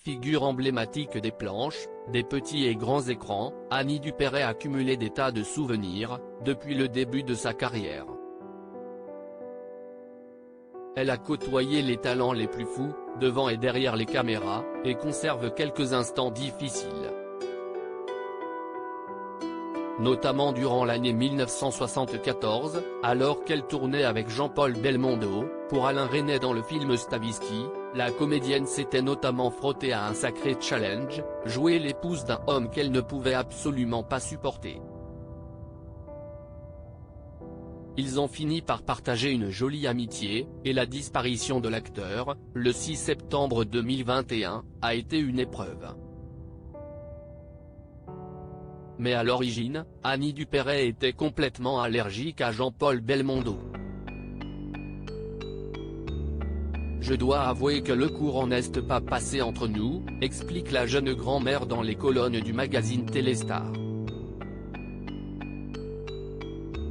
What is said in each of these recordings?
Figure emblématique des planches, des petits et grands écrans, Annie Dupéret a cumulé des tas de souvenirs, depuis le début de sa carrière. Elle a côtoyé les talents les plus fous, devant et derrière les caméras, et conserve quelques instants difficiles. Notamment durant l'année 1974, alors qu'elle tournait avec Jean-Paul Belmondo, pour Alain Resnais dans le film Stavisky, la comédienne s'était notamment frottée à un sacré challenge, jouer l'épouse d'un homme qu'elle ne pouvait absolument pas supporter. Ils ont fini par partager une jolie amitié, et la disparition de l'acteur, le 6 septembre 2021, a été une épreuve. Mais à l'origine, Annie Dupéret était complètement allergique à Jean-Paul Belmondo. Je dois avouer que le courant n'est pas passé entre nous, explique la jeune grand-mère dans les colonnes du magazine Téléstar.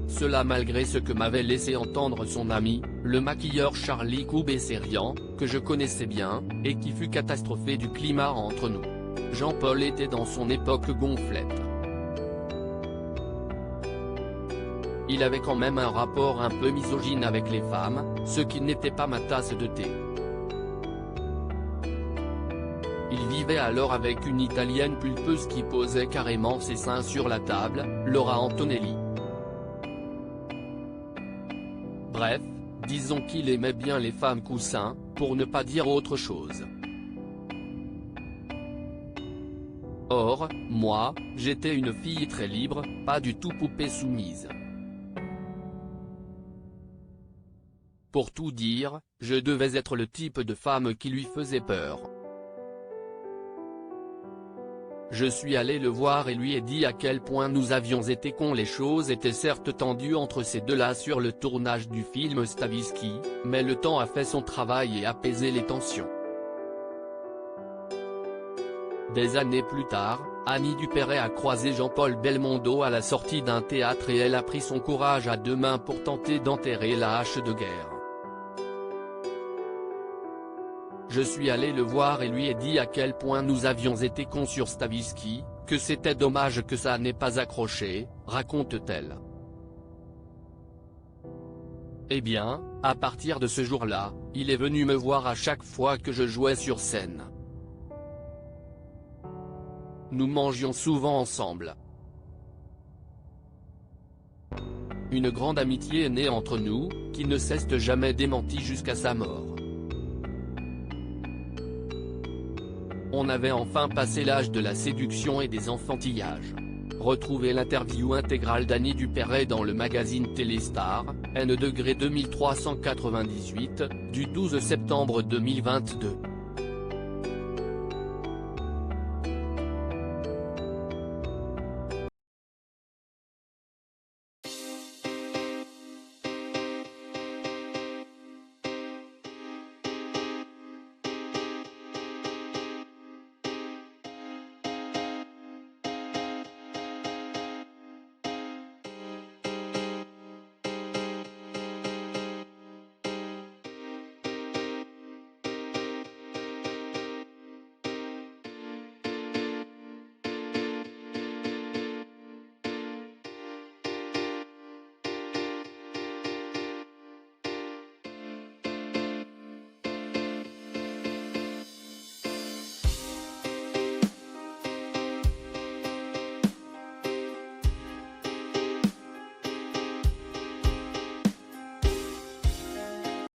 Cela malgré ce que m'avait laissé entendre son ami, le maquilleur Charlie Coubesserian, que je connaissais bien, et qui fut catastrophé du climat entre nous. Jean-Paul était dans son époque gonflette. Il avait quand même un rapport un peu misogyne avec les femmes, ce qui n'était pas ma tasse de thé. Il vivait alors avec une Italienne pulpeuse qui posait carrément ses seins sur la table, Laura Antonelli. Bref, disons qu'il aimait bien les femmes coussins, pour ne pas dire autre chose. Or, moi, j'étais une fille très libre, pas du tout poupée soumise. Pour tout dire, je devais être le type de femme qui lui faisait peur. Je suis allé le voir et lui ai dit à quel point nous avions été cons. Les choses étaient certes tendues entre ces deux-là sur le tournage du film Stavisky, mais le temps a fait son travail et apaisé les tensions. Des années plus tard, Annie Dupéret a croisé Jean-Paul Belmondo à la sortie d'un théâtre et elle a pris son courage à deux mains pour tenter d'enterrer la hache de guerre. Je suis allé le voir et lui ai dit à quel point nous avions été cons sur Stavisky, que c'était dommage que ça n'ait pas accroché, raconte-t-elle. Eh bien, à partir de ce jour-là, il est venu me voir à chaque fois que je jouais sur scène. Nous mangions souvent ensemble. Une grande amitié est née entre nous, qui ne s'est jamais démentie jusqu'à sa mort. On avait enfin passé l'âge de la séduction et des enfantillages. Retrouvez l'interview intégrale d'Annie Dupéret dans le magazine Téléstar, N° 2398, du 12 septembre 2022.